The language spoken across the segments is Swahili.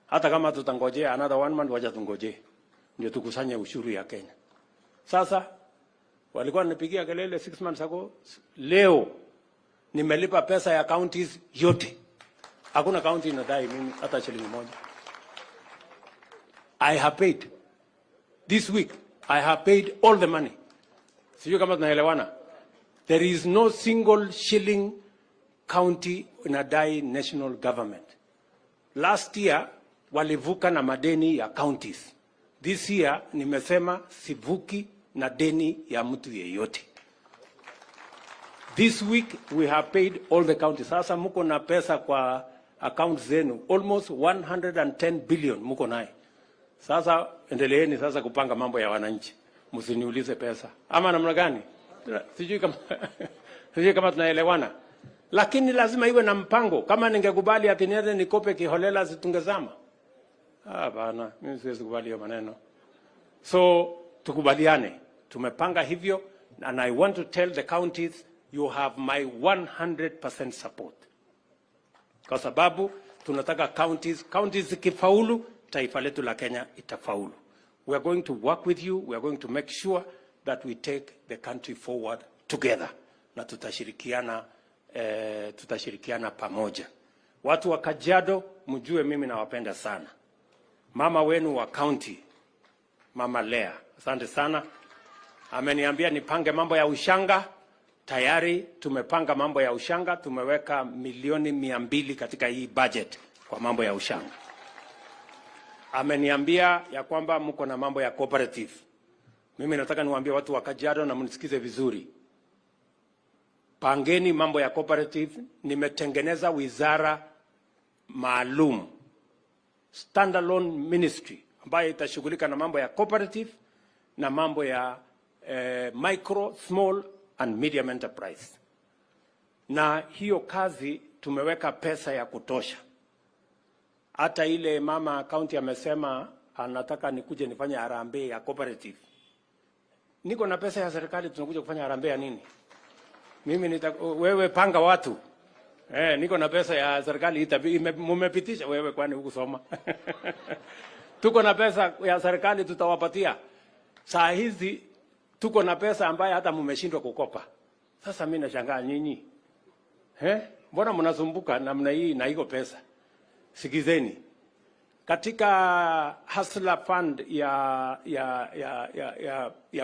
Hata kama tutangojea another 1 month, wacha tungoje ndio tukusanye ushuru ya Kenya. Sasa walikuwa wanipigia kelele 6 months ago. Leo nimelipa pesa ya counties yote. Hakuna county inadai mimi hata shilingi moja. I have paid. This week I have paid all the money. Sijui kama tunaelewana. There is no single shilling county inadai national government. Last year walivuka na madeni ya counties. This year nimesema sivuki na deni ya mtu yeyote. This week we have paid all the counties. Sasa muko na pesa kwa accounts zenu almost 110 billion muko naye. Sasa endeleeni sasa kupanga mambo ya wananchi. Msiniulize pesa. Ama namna gani? Sijui kama tunaelewana. Lakini lazima iwe na mpango. Kama ningekubali ati niende nikope kiholela zitungezama. Bana, mimi siwezi kubali hiyo maneno. So tukubaliane. Tumepanga hivyo, and I want to tell the counties you have my 100% support. Kwa sababu tunataka counties zikifaulu, taifa letu la Kenya itafaulu. We are going to work with you. We are going to make sure that we take the country forward together. Na tutashirikiana pamoja. Watu wa Kajiado, mjue mimi nawapenda sana. Mama wenu wa county, Mama Lea, asante sana. Ameniambia nipange mambo ya ushanga. Tayari tumepanga mambo ya ushanga. Tumeweka milioni 200 katika hii budget kwa mambo ya ushanga. Ameniambia ya kwamba mko na mambo ya cooperative. Mimi nataka niwaambie watu wa Kajiado na mnisikize vizuri. Pangeni mambo ya cooperative. Nimetengeneza wizara maalum, standalone ministry, ambayo itashughulika na mambo ya cooperative na mambo ya micro, small and medium enterprise. Na hiyo kazi tumeweka pesa ya kutosha. Hata ile mama county amesema anataka nikuje nifanye harambee ya cooperative. Niko na pesa ya serikali, tunakuja kufanya harambee ya nini? Mimi wewe panga watu. Niko na pesa ya serikali, mumepitisha wewe, kwani hukusoma? Tuko na pesa ya serikali, tutawapatia. Saa hizi tuko na pesa ambayo hata mmeshindwa kukopa. Sasa mimi nashangaa nyinyi. Mbona mnazumbuka namna hii na hiyo pesa? Sikizeni. Katika Hustler Fund ya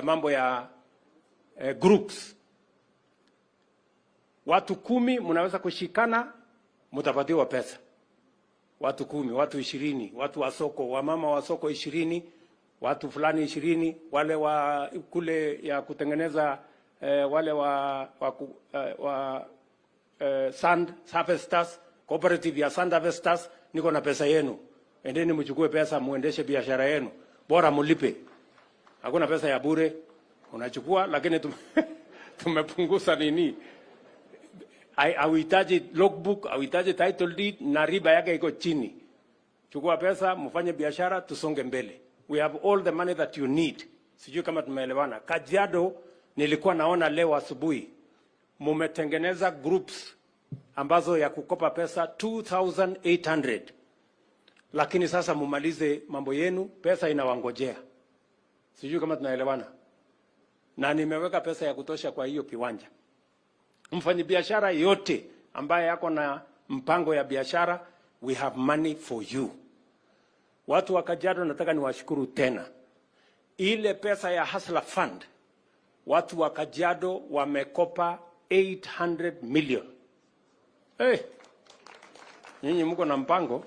mambo ya groups, watu 10 mnaweza kushikana, mtapatiwa pesa. Watu 10, watu 20, watu wa soko, wamama wa soko 20, watu fulani 20, wale wa kule ya kutengeneza wale wa sand harvesters, cooperative ya sand harvesters, niko na pesa yenu. Endeni mchukue pesa muendeshe biashara yenu. Bora mulipe. Hakuna pesa ya bure. Unachukua, lakini tumepunguza nini? Hauhitaji logbook, hauhitaji title deed, na riba yake iko chini. Chukua pesa, mfanye biashara, tusonge mbele. We have all the money that you need. Sijui kama tumeelewana. Kajiado nilikuwa naona leo asubuhi mumetengeneza groups ambazo ya kukopa pesa 2800. Lakini sasa mumalize mambo yenu, pesa inawangojea. Sijui kama tunaelewana. Na nimeweka pesa ya kutosha kwa hiyo kiwanja. Mfanyi biashara yote ambaye yako na mpango ya biashara, we have money for you. Watu wa Kajiado nataka niwashukuru tena. Ile pesa ya Hustler Fund, watu wa Kajiado wamekopa 800 million. Nyinyi mko na mpango.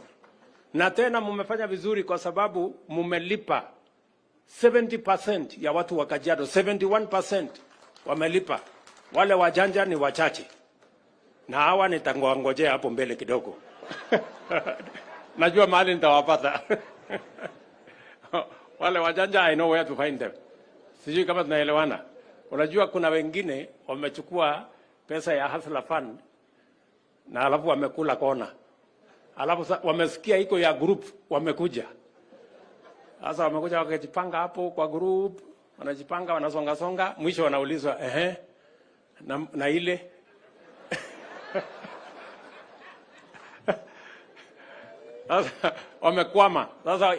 Na tena mumefanya vizuri kwa sababu mumelipa 70% ya watu wa Kajiado, 71% wamelipa. Wale wajanja ni wachache. Na hawa nitangojea hapo mbele kidogo. Najua mahali nitawapata. Wale wajanja, I know where to find them. Sijui kama tunaelewana. Unajua kuna wengine wamechukua pesa ya Hustler Fund na alafu wamekula kona. Alafu wamesikia iko ya group, wamekuja. Sasa wamekuja wakajipanga hapo kwa group, wanajipanga, wanasonga songa, mwisho wanaulizwa na ile Sasa wamekwama sasa.